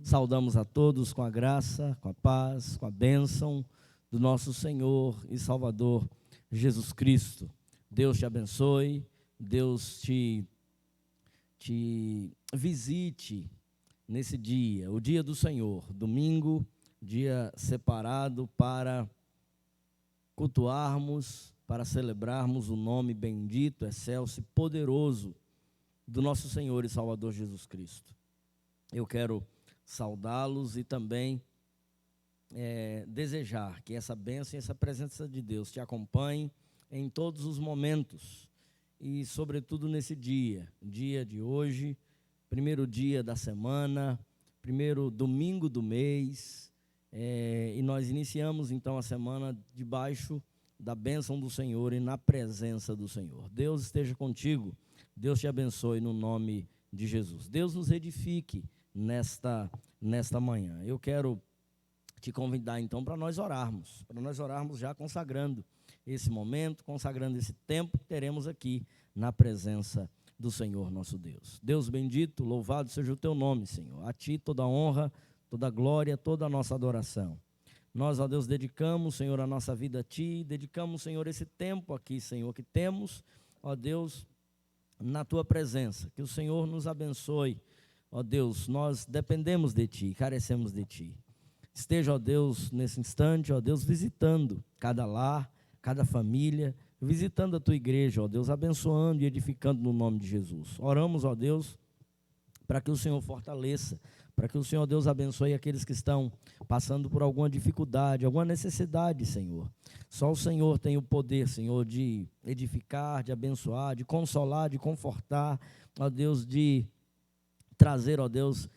Saudamos a todos com a graça, com a paz, com a bênção do nosso Senhor e Salvador Jesus Cristo. Deus te abençoe, Deus te visite nesse dia, o dia do Senhor, domingo, dia separado para cultuarmos, para celebrarmos o nome bendito, excelso e poderoso do nosso Senhor e Salvador Jesus Cristo. Eu quero saudá-los e também desejar que essa bênção e essa presença de Deus te acompanhe em todos os momentos e sobretudo nesse dia de hoje, primeiro dia da semana, primeiro domingo do mês, e nós iniciamos então a semana debaixo da bênção do Senhor e na presença do Senhor. Deus esteja contigo, Deus te abençoe no nome de Jesus. Deus nos edifique nesta manhã. Eu quero te convidar então para nós orarmos já consagrando esse momento, consagrando esse tempo que teremos aqui na presença do Senhor nosso Deus. Deus bendito, louvado seja o teu nome, Senhor. A ti toda a honra, toda a glória, toda a nossa adoração. Nós, ó Deus, dedicamos, Senhor, a nossa vida a ti, dedicamos, Senhor, esse tempo aqui, Senhor, que temos, ó Deus, na tua presença. Que o Senhor nos abençoe, ó Deus, nós dependemos de ti, carecemos de ti. Esteja, ó Deus, nesse instante, ó Deus, visitando cada lar, cada família, visitando a tua igreja, ó Deus, abençoando e edificando no nome de Jesus. Oramos, ó Deus, para que o Senhor fortaleça, para que o Senhor, Deus, abençoe aqueles que estão passando por alguma dificuldade, alguma necessidade, Senhor. Só o Senhor tem o poder, Senhor, de edificar, de abençoar, de consolar, de confortar, ó Deus, de trazer, ó Deus,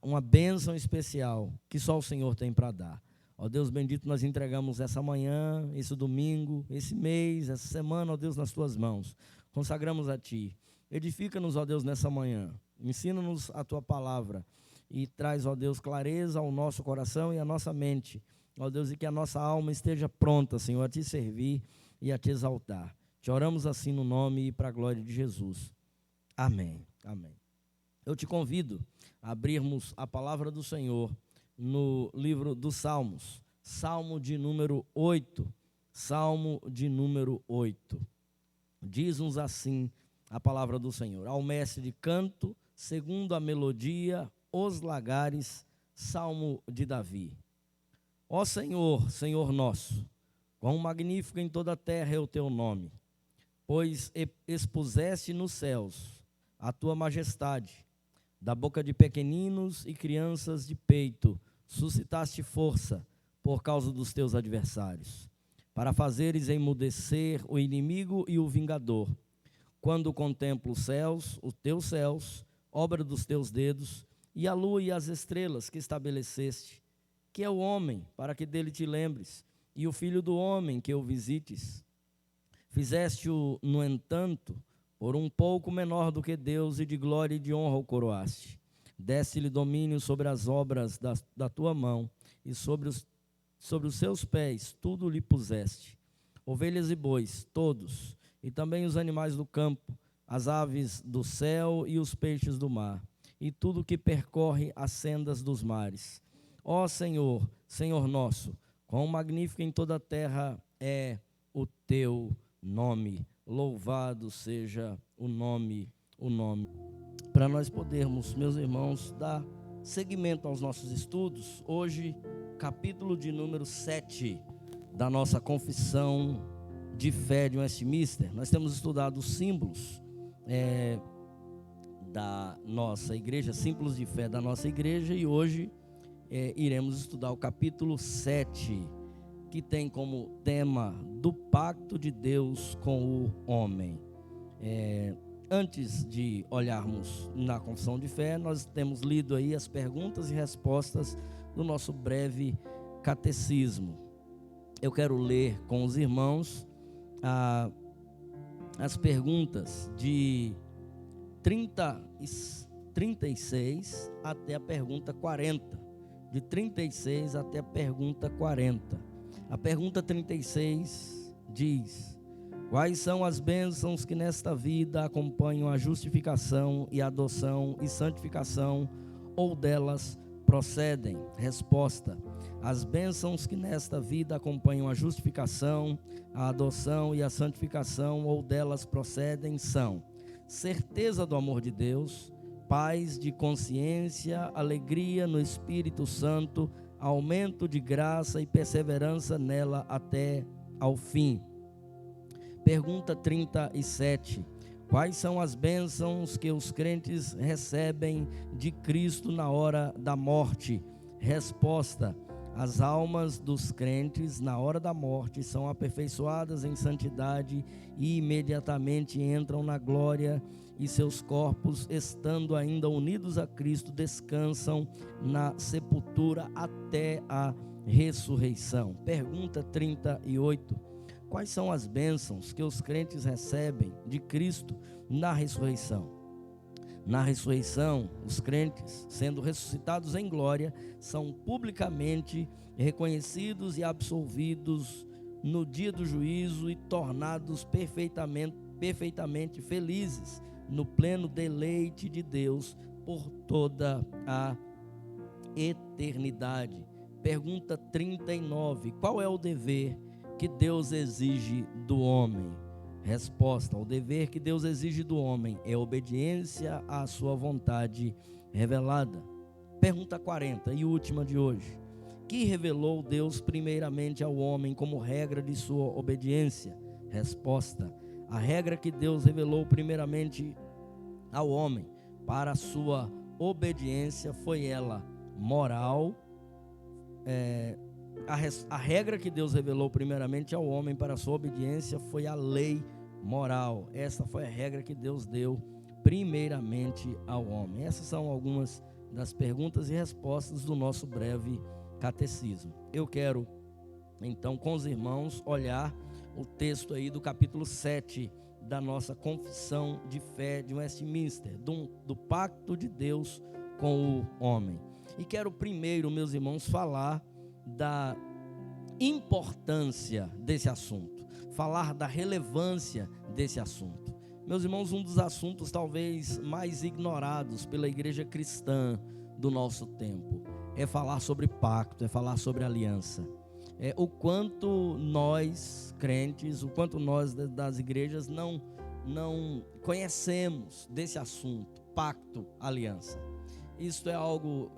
uma bênção especial que só o Senhor tem para dar. Ó Deus bendito, nós entregamos essa manhã, esse domingo, esse mês, essa semana, ó Deus, nas tuas mãos. Consagramos a ti. Edifica-nos, ó Deus, nessa manhã. Ensina-nos a tua palavra e traz, ó Deus, clareza ao nosso coração e à nossa mente. Ó Deus, e que a nossa alma esteja pronta, Senhor, a te servir e a te exaltar. Te oramos assim no nome e para a glória de Jesus. Amém. Amém. Eu te convido a abrirmos a palavra do Senhor no livro dos Salmos, Salmo de número 8, Salmo de número 8. Diz-nos assim a palavra do Senhor: ao mestre de canto, segundo a melodia, os lagares, Salmo de Davi. Ó Senhor, Senhor nosso, quão magnífico em toda a terra é o teu nome, pois expuseste nos céus a tua majestade. Da boca de pequeninos e crianças de peito, suscitaste força por causa dos teus adversários, para fazeres emudecer o inimigo e o vingador. Quando contemplo os teus céus, obra dos teus dedos, e a lua e as estrelas que estabeleceste, que é o homem, para que dele te lembres, e o filho do homem, que o visites. Fizeste-o, no entanto, por um pouco menor do que Deus, e de glória e de honra o coroaste. Deste-lhe domínio sobre as obras da tua mão, e sobre os seus pés tudo lhe puseste. Ovelhas e bois, todos, e também os animais do campo, as aves do céu e os peixes do mar, e tudo que percorre as sendas dos mares. Ó Senhor, Senhor nosso, quão magnífico em toda a terra é o teu nome. Louvado seja o nome. Para nós podermos, meus irmãos, dar seguimento aos nossos estudos, hoje, capítulo de número 7 da nossa confissão de fé de Westminster. Nós temos estudado os símbolos da nossa igreja, símbolos de fé da nossa igreja, e hoje iremos estudar o capítulo 7, que tem como tema do pacto de Deus com o homem. Antes de olharmos na confissão de fé, nós temos lido aí as perguntas e respostas do nosso breve catecismo. Eu quero ler com os irmãos as perguntas de 36 até a pergunta 40. De 36 até a pergunta 40. A pergunta 36 diz: quais são as bênçãos que nesta vida acompanham a justificação e a adoção e santificação, ou delas procedem? Resposta: as bênçãos que nesta vida acompanham a justificação, a adoção e a santificação, ou delas procedem, são certeza do amor de Deus, paz de consciência, alegria no Espírito Santo, aumento de graça e perseverança nela até ao fim. Pergunta 37. Quais são as bênçãos que os crentes recebem de Cristo na hora da morte? Resposta: as almas dos crentes na hora da morte são aperfeiçoadas em santidade e imediatamente entram na glória, e seus corpos, estando ainda unidos a Cristo, descansam na sepultura até a ressurreição. Pergunta 38. Quais são as bênçãos que os crentes recebem de Cristo na ressurreição? Na ressurreição, os crentes, sendo ressuscitados em glória, são publicamente reconhecidos e absolvidos no dia do juízo e tornados perfeitamente felizes no pleno deleite de Deus por toda a eternidade. Pergunta 39. Qual é o dever que Deus exige do homem? Resposta: o dever que Deus exige do homem é obediência à sua vontade revelada. Pergunta 40 e última de hoje. Que revelou Deus primeiramente ao homem como regra de sua obediência? Resposta: a regra que Deus revelou primeiramente ao homem para a sua obediência foi ela moral. A regra que Deus revelou primeiramente ao homem para a sua obediência foi a lei moral. Essa foi a regra que Deus deu primeiramente ao homem. Essas são algumas das perguntas e respostas do nosso breve catecismo. Eu quero, então, com os irmãos, olhar o texto aí do capítulo 7 da nossa confissão de fé de Westminster, do pacto de Deus com o homem. E quero primeiro, meus irmãos, falar da importância desse assunto, falar da relevância desse assunto. Meus irmãos, um dos assuntos talvez mais ignorados pela igreja cristã do nosso tempo é falar sobre pacto, é falar sobre aliança. O quanto nós, crentes, o quanto nós das igrejas não conhecemos desse assunto, pacto, aliança. Isso é algo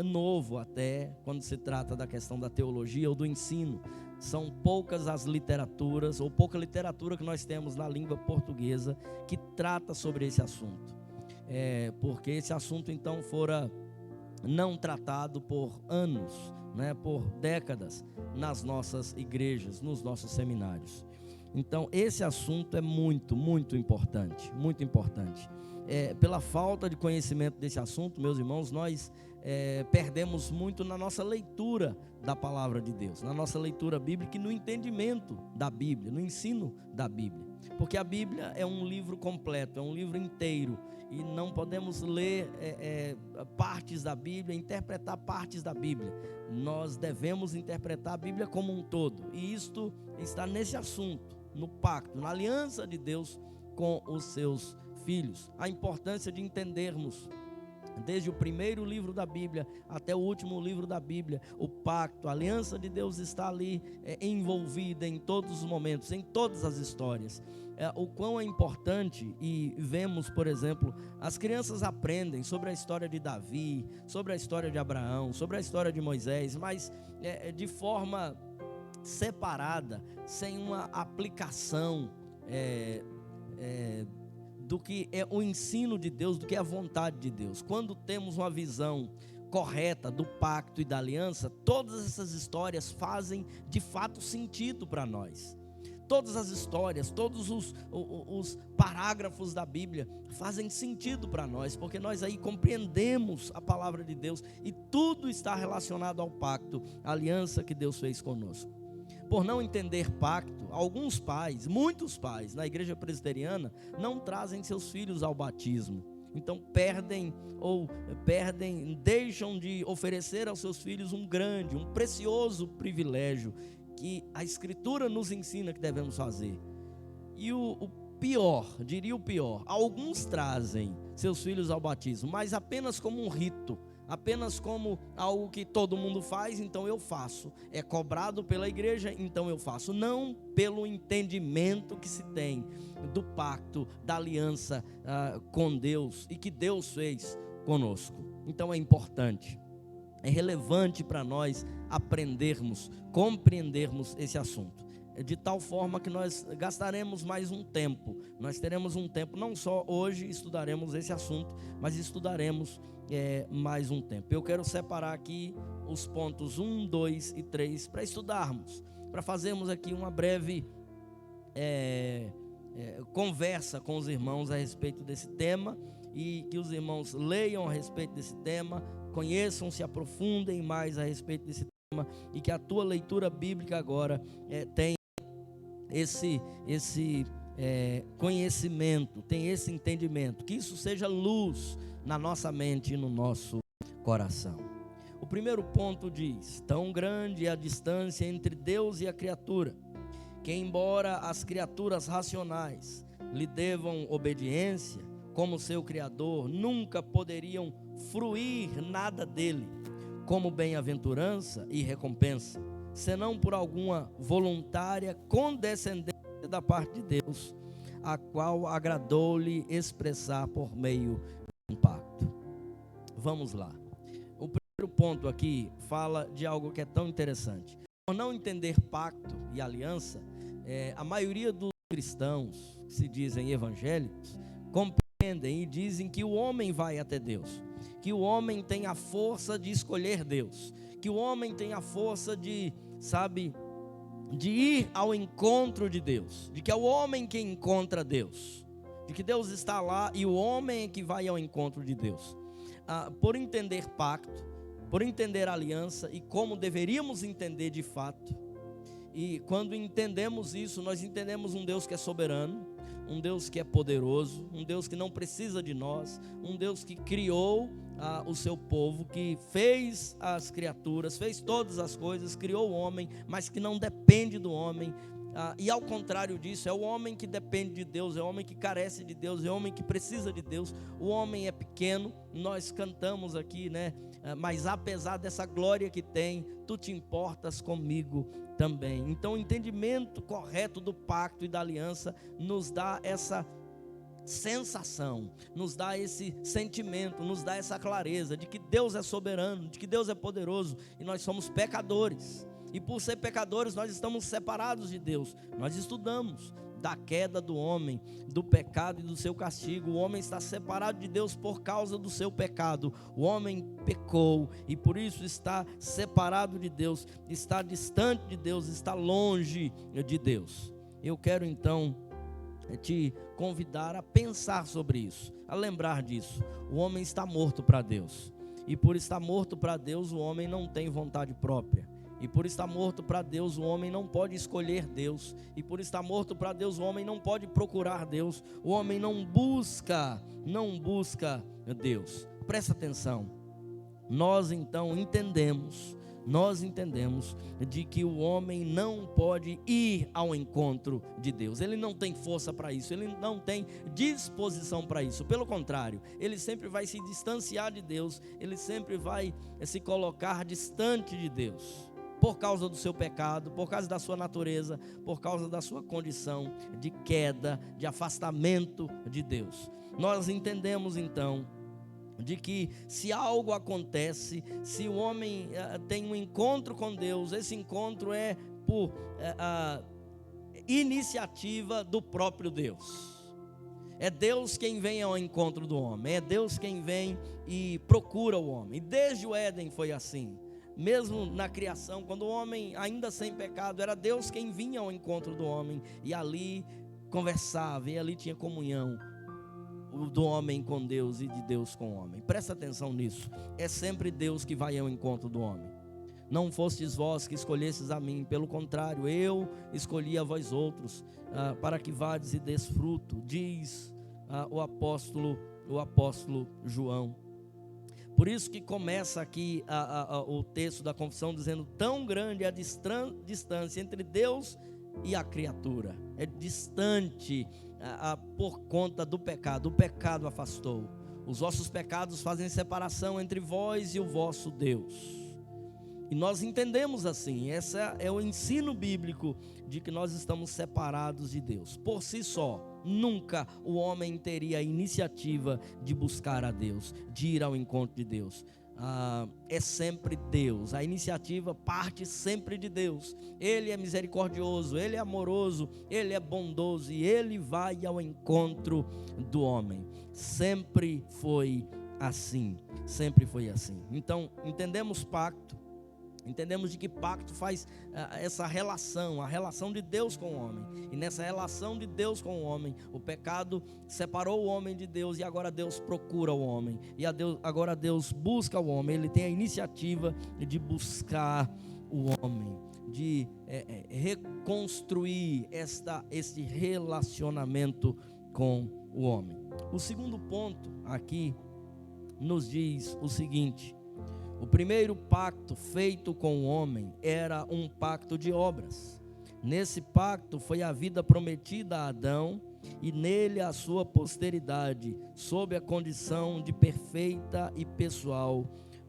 novo até quando se trata da questão da teologia ou do ensino. São poucas as literaturas, ou pouca literatura que nós temos na língua portuguesa que trata sobre esse assunto. Porque esse assunto então fora não tratado por anos, por décadas nas nossas igrejas, nos nossos seminários. Então esse assunto é muito, muito importante, muito importante. Pela falta de conhecimento desse assunto, meus irmãos, nós perdemos muito na nossa leitura da palavra de Deus, na nossa leitura bíblica e no entendimento da Bíblia, no ensino da Bíblia. Porque a Bíblia é um livro completo, é um livro inteiro, e não podemos ler partes da Bíblia, interpretar partes da Bíblia. Nós devemos interpretar a Bíblia como um todo, e isto está nesse assunto, no pacto, na aliança de Deus com os seus filhos. A importância de entendermos desde o primeiro livro da Bíblia até o último livro da Bíblia, o pacto, a aliança de Deus está ali envolvida em todos os momentos, em todas as histórias. O quão é importante, e vemos, por exemplo, as crianças aprendem sobre a história de Davi, sobre a história de Abraão, sobre a história de Moisés, mas de forma separada, sem uma aplicação do que é o ensino de Deus, do que é a vontade de Deus. Quando temos uma visão correta do pacto e da aliança, todas essas histórias fazem de fato sentido para nós. Todas as histórias, todos os parágrafos da Bíblia fazem sentido para nós, porque nós aí compreendemos a palavra de Deus e tudo está relacionado ao pacto, a aliança que Deus fez conosco. Por não entender pacto, alguns pais, muitos pais na igreja presbiteriana não trazem seus filhos ao batismo. Então deixam de oferecer aos seus filhos um precioso privilégio que a Escritura nos ensina que devemos fazer. E o pior, alguns trazem seus filhos ao batismo, mas apenas como um rito, apenas como algo que todo mundo faz, então eu faço. É cobrado pela igreja, então eu faço. Não pelo entendimento que se tem do pacto, da aliança com Deus e que Deus fez conosco. Então é importante, é relevante para nós aprendermos, compreendermos esse assunto. De tal forma que nós gastaremos mais um tempo, nós teremos um tempo, não só hoje estudaremos esse assunto, mas estudaremos mais um tempo. Eu quero separar aqui os pontos 1, 2 e 3 para estudarmos, para fazermos aqui uma breve conversa com os irmãos a respeito desse tema, e que os irmãos leiam a respeito desse tema, conheçam, se aprofundem mais a respeito desse tema, e que a tua leitura bíblica agora tenha esse conhecimento, tem esse entendimento, que isso seja luz na nossa mente e no nosso coração. O primeiro ponto diz: tão grande é a distância entre Deus e a criatura, que embora as criaturas racionais lhe devam obediência como seu Criador, nunca poderiam fruir nada dele como bem-aventurança e recompensa, senão por alguma voluntária condescendência da parte de Deus, a qual agradou-lhe expressar por meio de um pacto. Vamos lá. O primeiro ponto aqui fala de algo que é tão interessante. Por não entender pacto e aliança, a maioria dos cristãos que se dizem evangélicos compreendem e dizem que o homem vai até Deus, que o homem tem a força de escolher Deus, que o homem tem a força de ir ao encontro de Deus, de que é o homem que encontra Deus, de que Deus está lá e o homem é que vai ao encontro de Deus. Por entender pacto, por entender aliança e como deveríamos entender de fato, e quando entendemos isso, nós entendemos um Deus que é soberano, um Deus que é poderoso, um Deus que não precisa de nós, um Deus que criou o seu povo, que fez as criaturas, fez todas as coisas, criou o homem, mas que não depende do homem. E ao contrário disso, é o homem que depende de Deus, é o homem que carece de Deus, é o homem que precisa de Deus. O homem é pequeno, nós cantamos aqui, né? Mas apesar dessa glória que tem, tu te importas comigo também. Então o entendimento correto do pacto e da aliança nos dá essa sensação, nos dá esse sentimento, nos dá essa clareza de que Deus é soberano, de que Deus é poderoso e nós somos pecadores. E por ser pecadores, nós estamos separados de Deus. Nós estudamos da queda do homem, do pecado e do seu castigo. O homem está separado de Deus por causa do seu pecado. O homem pecou e por isso está separado de Deus, está distante de Deus, está longe de Deus. Eu quero então te convidar a pensar sobre isso, a lembrar disso. O homem está morto para Deus, e por estar morto para Deus, o homem não tem vontade própria. E por estar morto para Deus, o homem não pode escolher Deus. E por estar morto para Deus, o homem não pode procurar Deus. O homem não busca Deus. Presta atenção. Nós então entendemos de que o homem não pode ir ao encontro de Deus. Ele não tem força para isso, ele não tem disposição para isso. Pelo contrário, ele sempre vai se distanciar de Deus, ele sempre vai se colocar distante de Deus, por causa do seu pecado, por causa da sua natureza, por causa da sua condição de queda, de afastamento de Deus. Nós entendemos então de que se algo acontece, se o homem tem um encontro com Deus, esse encontro é por iniciativa do próprio Deus. É Deus quem vem ao encontro do homem, é Deus quem vem e procura o homem. E desde o Éden foi assim. Mesmo na criação, quando o homem ainda sem pecado, era Deus quem vinha ao encontro do homem e ali conversava, e ali tinha comunhão do homem com Deus e de Deus com o homem. Presta atenção nisso, é sempre Deus que vai ao encontro do homem. Não fostes vós que escolhestes a mim, pelo contrário, eu escolhi a vós outros, para que vades e des fruto, diz o apóstolo João. Por isso que começa aqui o texto da confissão dizendo: tão grande é a distância entre Deus e a criatura. É distante por conta do pecado. O pecado afastou. os vossos pecados fazem separação entre vós e o vosso Deus. E nós entendemos assim, esse é o ensino bíblico de que nós estamos separados de Deus. Por si só, nunca o homem teria a iniciativa de buscar a Deus, de ir ao encontro de Deus. É sempre Deus, a iniciativa parte sempre de Deus. Ele é misericordioso, Ele é amoroso, Ele é bondoso e Ele vai ao encontro do homem. Sempre foi assim, sempre foi assim. Então, entendemos pacto. Entendemos de que pacto faz essa relação, a relação de Deus com o homem. E nessa relação de Deus com o homem, o pecado separou o homem de Deus e agora Deus procura o homem. E agora Deus busca o homem, Ele tem a iniciativa de buscar o homem, de reconstruir este relacionamento com o homem. O segundo ponto aqui nos diz o seguinte: o primeiro pacto feito com o homem era um pacto de obras. Nesse pacto foi a vida prometida a Adão e nele a sua posteridade, sob a condição de perfeita e pessoal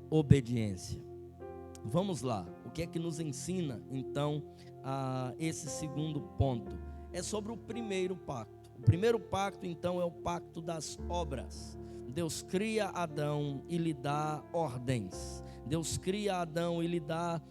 obediência. Vamos lá, o que é que nos ensina então esse segundo ponto? É sobre o primeiro pacto. O primeiro pacto então é o pacto das obras. Deus cria Adão e lhe dá ordens. Deus cria Adão e lhe dá,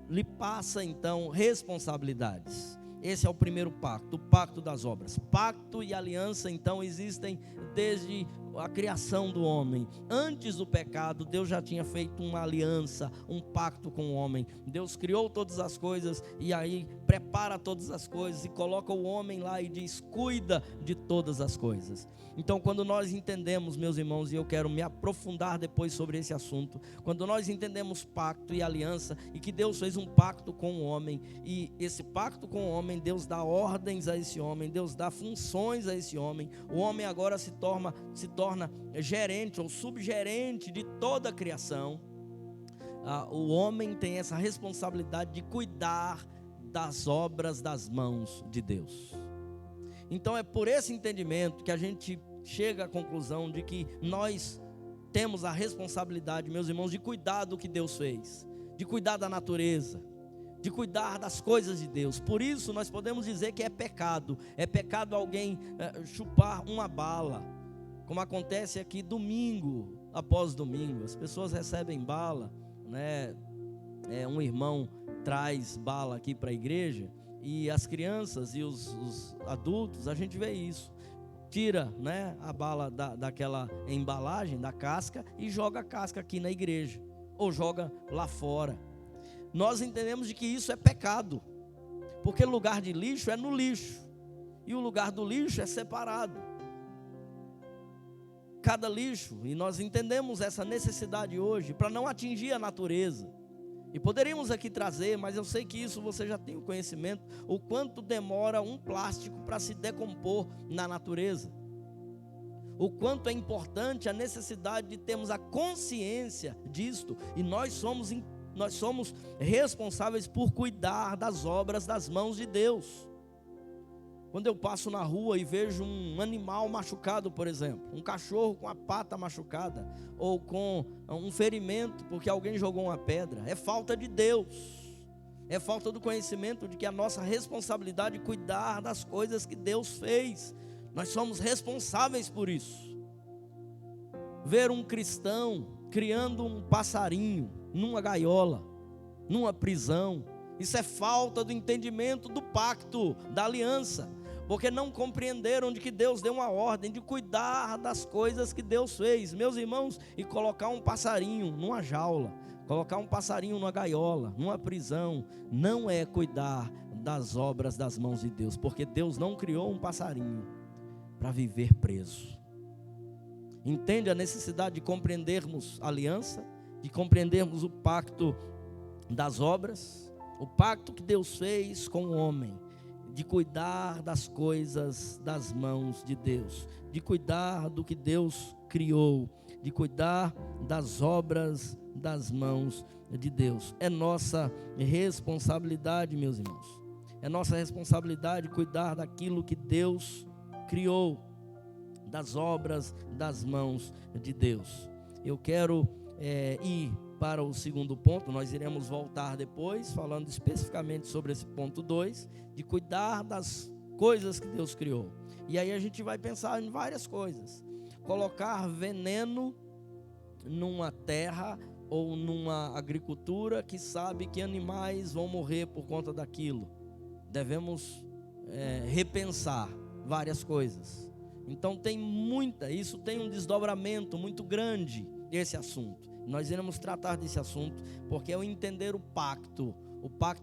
lhe passa então responsabilidades. Esse é o primeiro pacto, o pacto das obras. Pacto e aliança então existem desde a criação do homem. Antes do pecado, Deus já tinha feito uma aliança, um pacto com o homem. Deus criou todas as coisas e aí prepara todas as coisas e coloca o homem lá e diz: cuida de todas as coisas. Então, quando nós entendemos, meus irmãos, e eu quero me aprofundar depois sobre esse assunto, quando nós entendemos pacto e aliança e que Deus fez um pacto com o homem, e esse pacto com o homem, Deus dá ordens a esse homem, Deus dá funções a esse homem. O homem agora se torna gerente ou subgerente de toda a criação. O homem tem essa responsabilidade de cuidar das obras das mãos de Deus. Então é por esse entendimento que a gente chega à conclusão de que nós temos a responsabilidade, meus irmãos, de cuidar do que Deus fez, de cuidar da natureza, de cuidar das coisas de Deus. Por isso nós podemos dizer que é pecado alguém chupar uma bala, como acontece aqui domingo após domingo. As pessoas recebem bala, né? Um irmão traz bala aqui para a igreja e as crianças e os adultos, a gente vê isso. Tira, né, a bala daquela embalagem, da casca, e joga a casca aqui na igreja, ou joga lá fora. Nós entendemos de que isso é pecado, porque o lugar de lixo é no lixo, e o lugar do lixo é separado. Cada lixo, e nós entendemos essa necessidade hoje, para não atingir a natureza. E poderíamos aqui trazer, mas eu sei que isso você já tem o conhecimento, o quanto demora um plástico para se decompor na natureza. O quanto é importante a necessidade de termos a consciência disto, e nós somos responsáveis por cuidar das obras das mãos de Deus. Quando eu passo na rua e vejo um animal machucado, por exemplo, um cachorro com a pata machucada, ou com um ferimento porque alguém jogou uma pedra, é falta de Deus, é falta do conhecimento de que a nossa responsabilidade é cuidar das coisas que Deus fez. Nós somos responsáveis por isso. Ver um cristão criando um passarinho numa gaiola, numa prisão, isso é falta do entendimento do pacto, da aliança, porque não compreenderam de que Deus deu uma ordem de cuidar das coisas que Deus fez, meus irmãos. E colocar um passarinho numa jaula, colocar um passarinho numa gaiola, numa prisão, não é cuidar das obras das mãos de Deus, porque Deus não criou um passarinho para viver preso. Entende a necessidade de compreendermos a aliança, de compreendermos o pacto das obras, o pacto que Deus fez com o homem, de cuidar das coisas das mãos de Deus, de cuidar do que Deus criou, de cuidar das obras das mãos de Deus. É nossa responsabilidade, meus irmãos, é nossa responsabilidade cuidar daquilo que Deus criou. das obras das mãos de Deus. Eu quero ir para o segundo ponto. Nós iremos voltar depois, falando especificamente sobre esse ponto 2, de cuidar das coisas que Deus criou. E aí a gente vai pensar em várias coisas. Colocar veneno numa terra ou numa agricultura que sabe que animais vão morrer por conta daquilo. Devemos repensar várias coisas. Então isso tem um desdobramento muito grande, esse assunto. Nós iremos tratar desse assunto, porque é o entender o pacto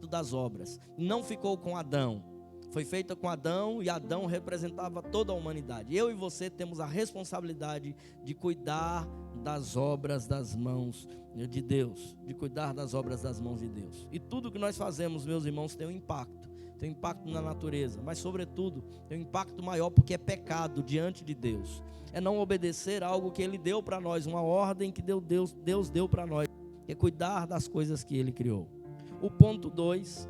das obras. Não ficou com Adão, foi feita com Adão, e Adão representava toda a humanidade. Eu e você temos a responsabilidade de cuidar das obras das mãos de Deus, E tudo que nós fazemos, meus irmãos, tem um impacto na natureza, mas sobretudo tem um impacto maior, porque é pecado diante de Deus. É não obedecer a algo que Ele deu para nós, uma ordem que Deus deu para nós, é cuidar das coisas que Ele criou. O ponto 2,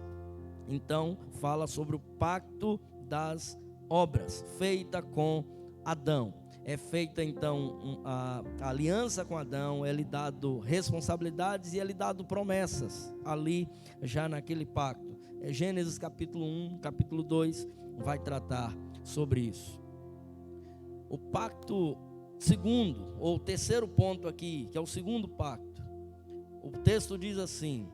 então, fala sobre o pacto das obras, feita com Adão. É feita então a aliança com Adão, é-lhe dado responsabilidades e é-lhe dado promessas ali já naquele pacto. Gênesis capítulo 1, capítulo 2 vai tratar sobre isso. O pacto segundo, ou terceiro ponto aqui, que é o segundo pacto. O texto diz assim: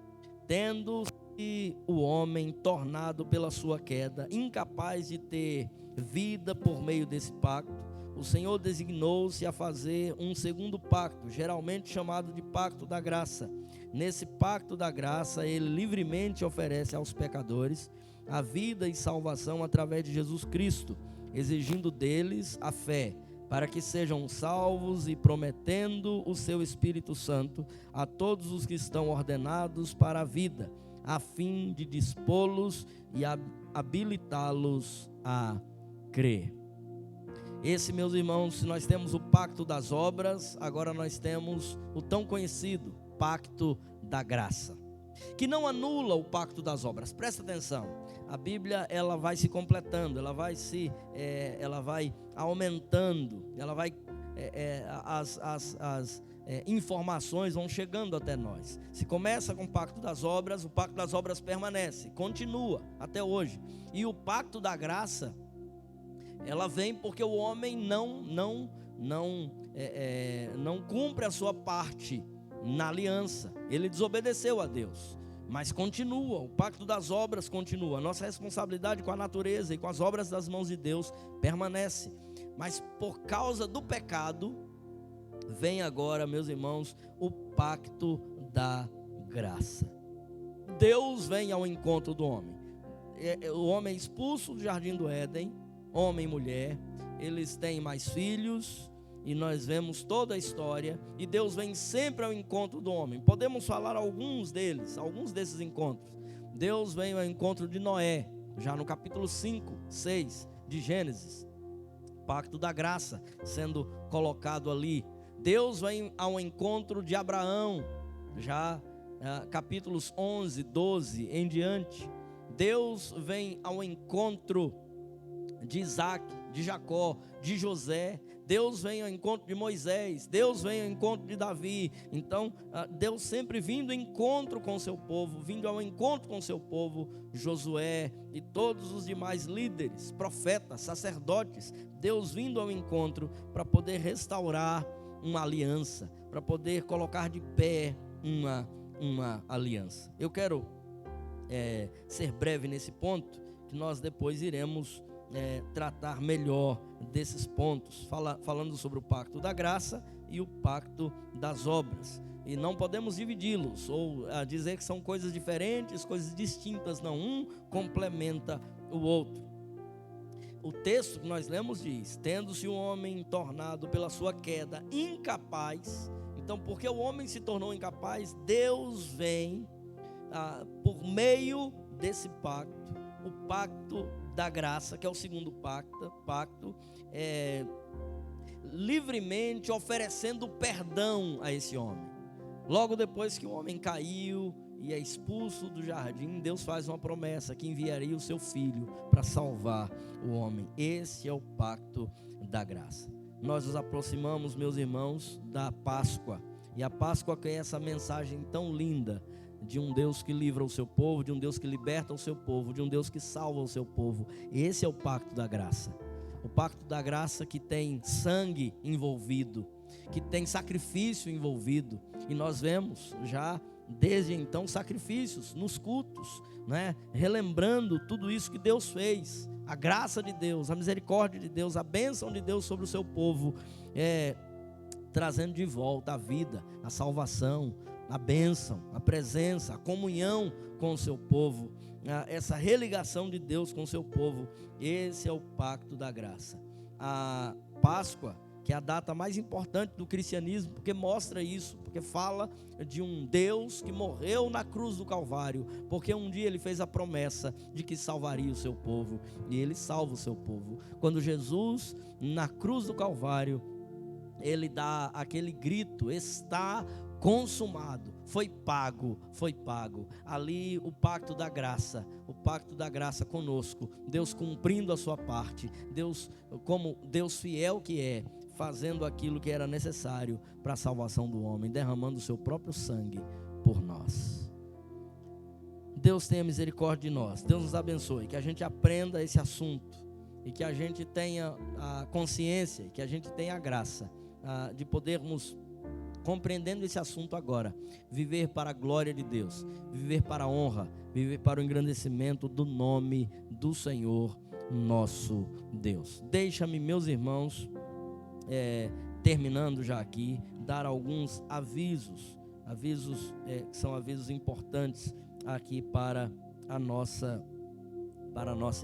tendo-se o homem tornado pela sua queda incapaz de ter vida por meio desse pacto, o Senhor designou-se a fazer um segundo pacto, geralmente chamado de pacto da graça. Nesse pacto da graça, Ele livremente oferece aos pecadores a vida e salvação através de Jesus Cristo, exigindo deles a fé, para que sejam salvos, e prometendo o seu Espírito Santo a todos os que estão ordenados para a vida, a fim de dispô-los e habilitá-los a crer. Esse, meus irmãos, se nós temos o pacto das obras, agora nós temos o tão conhecido pacto da graça, que não anula o pacto das obras. Presta atenção, a Bíblia ela vai se completando, ela vai aumentando, as informações vão chegando até nós. Se começa com o pacto das obras, o pacto das obras permanece, continua até hoje. E o pacto da graça, ela vem porque o homem não cumpre a sua parte na aliança. Ele desobedeceu a Deus, mas continua, o pacto das obras continua. A nossa responsabilidade com a natureza e com as obras das mãos de Deus permanece. Mas por causa do pecado, vem agora, meus irmãos, o pacto da graça. Deus vem ao encontro do homem. O homem é expulso do jardim do Éden, homem e mulher, eles têm mais filhos, e nós vemos toda a história, e Deus vem sempre ao encontro do homem. Podemos falar alguns desses encontros. Deus vem ao encontro de Noé, já no capítulo 5, 6 de Gênesis, pacto da graça sendo colocado ali. Deus vem ao encontro de Abraão, já capítulos 11, 12 em diante. Deus vem ao encontro de Isaac, de Jacó, de José. Deus vem ao encontro de Moisés, Deus vem ao encontro de Davi. Então, Deus sempre vindo ao encontro com o seu povo, Josué e todos os demais líderes, profetas, sacerdotes. Deus vindo ao encontro para poder restaurar uma aliança, para poder colocar de pé uma aliança. Eu quero ser breve nesse ponto, que nós depois iremos tratar melhor desses pontos, falando sobre o pacto da graça e o pacto das obras. E não podemos dividi-los ou dizer que são coisas diferentes, coisas distintas. Não, um complementa o outro. O texto que nós lemos diz: tendo-se o homem tornado pela sua queda incapaz. Então, porque o homem se tornou incapaz, Deus vem por meio desse pacto, o pacto da graça, que é o segundo pacto, livremente oferecendo perdão a esse homem. Logo depois que o homem caiu e é expulso do jardim, Deus faz uma promessa que enviaria o seu filho para salvar o homem. Esse é o pacto da graça. nós nos aproximamos, meus irmãos, da Páscoa. E a Páscoa que é essa mensagem tão linda de um Deus que livra o seu povo, de um Deus que liberta o seu povo, de um Deus que salva o seu povo. Esse é o pacto da graça. O pacto da graça que tem sangue envolvido, que tem sacrifício envolvido. E nós vemos já desde então sacrifícios nos cultos, né? Relembrando tudo isso que Deus fez, a graça de Deus, a misericórdia de Deus, a bênção de Deus sobre o seu povo, trazendo de volta a vida, a salvação, a bênção, a presença, a comunhão com o seu povo, essa religação de Deus com o seu povo. Esse é o pacto da graça. A Páscoa, que é a data mais importante do cristianismo, porque mostra isso, porque fala de um Deus que morreu na cruz do Calvário, porque um dia ele fez a promessa de que salvaria o seu povo, e ele salva o seu povo. Quando Jesus, na cruz do Calvário, ele dá aquele grito: está consumado, foi pago. Ali o pacto da graça conosco, Deus cumprindo a sua parte, Deus, como Deus fiel que é, fazendo aquilo que era necessário para a salvação do homem, derramando o seu próprio sangue por nós. Deus tenha misericórdia de nós, Deus nos abençoe, que a gente aprenda esse assunto, e que a gente tenha a consciência, que a gente tenha a graça de podermos, compreendendo esse assunto agora, viver para a glória de Deus, viver para a honra, viver para o engrandecimento do nome do Senhor nosso Deus. Deixa-me, meus irmãos, terminando já aqui, dar alguns avisos que são avisos importantes aqui para a nossa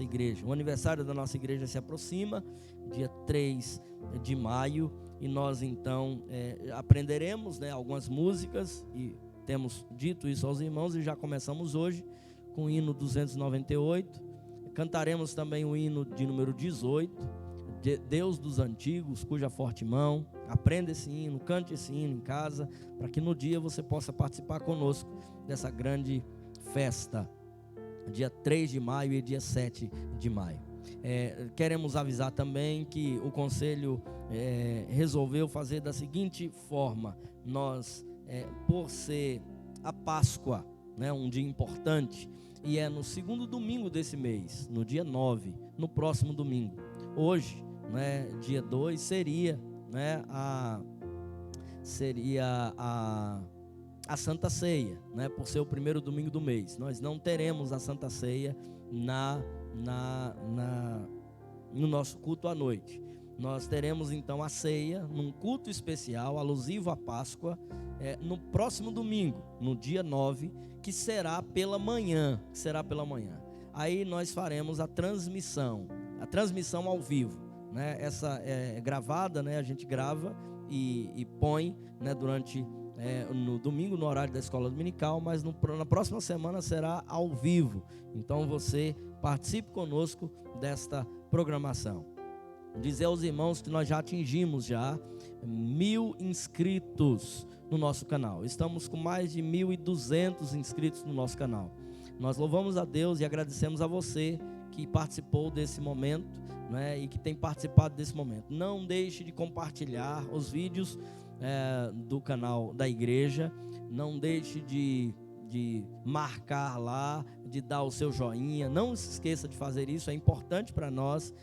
igreja. O aniversário da nossa igreja se aproxima, dia 3 de maio, e nós então aprenderemos, algumas músicas, e temos dito isso aos irmãos, e já começamos hoje com o hino 298, cantaremos também o hino de número 18, Deus dos Antigos, cuja forte mão. Aprenda esse hino, cante esse hino em casa, para que no dia você possa participar conosco dessa grande festa, dia 3 de maio e dia 7 de maio. Queremos avisar também que o conselho resolveu fazer da seguinte forma: nós, por ser a Páscoa, um dia importante, e no segundo domingo desse mês, no dia 9, no próximo domingo, hoje, dia 2, seria a Santa Ceia, por ser o primeiro domingo do mês. Nós não teremos a Santa Ceia no nosso culto à noite. Nós teremos então a ceia num culto especial, alusivo à Páscoa, no próximo domingo, no dia 9, que será pela manhã. Aí nós faremos a transmissão ao vivo, essa é gravada, a gente grava e põe, durante no domingo, no horário da escola dominical, mas na próxima semana será ao vivo. Então você participe conosco desta programação. Dizer aos irmãos que nós já atingimos 1.000 inscritos no nosso canal. Estamos com mais de 1.200 inscritos no nosso canal. Nós louvamos a Deus e agradecemos a você que participou desse momento, e que tem participado desse momento. Não deixe de compartilhar os vídeos do canal da igreja. Não deixe de marcar lá, de dar o seu joinha. Não se esqueça de fazer isso, é importante para nós.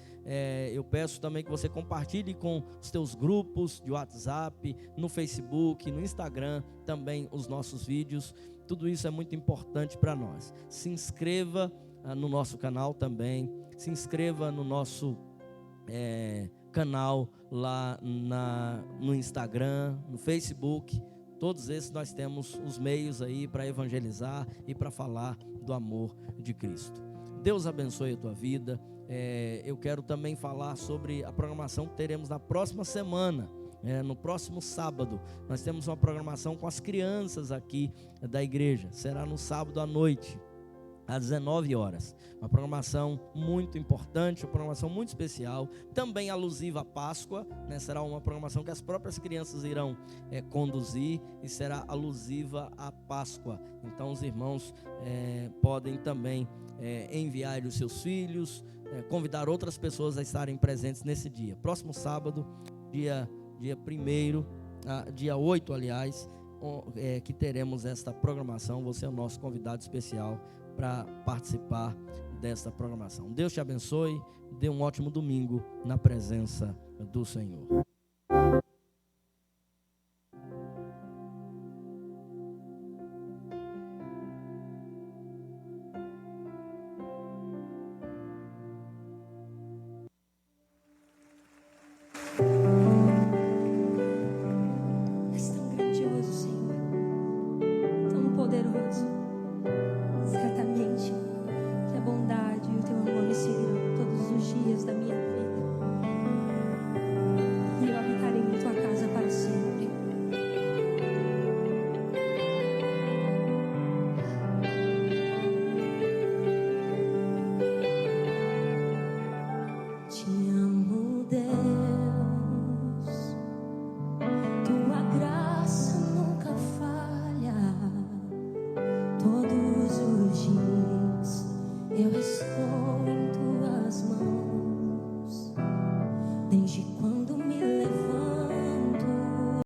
Eu peço também que você compartilhe com os teus grupos de WhatsApp, no Facebook, no Instagram, também os nossos vídeos. Tudo isso é muito importante para nós. Se inscreva no nosso canal também. Se inscreva no nosso canal lá no Instagram, no Facebook. Todos esses nós temos os meios aí para evangelizar e para falar do amor de Cristo. Deus abençoe a tua vida. Eu quero também falar sobre a programação que teremos na próxima semana. No próximo sábado, nós temos uma programação com as crianças aqui da igreja. Será no sábado à noite, às 19 horas. Uma programação muito importante, uma programação muito especial, também alusiva à Páscoa, será uma programação que as próprias crianças irão conduzir, e será alusiva à Páscoa. Então os irmãos podem também enviar os seus filhos, convidar outras pessoas a estarem presentes nesse dia. Próximo sábado, dia 1º, dia 8, aliás, que teremos esta programação. Você é o nosso convidado especial para participar desta programação. Deus te abençoe, dê um ótimo domingo na presença do Senhor. Eu estou em tuas mãos, desde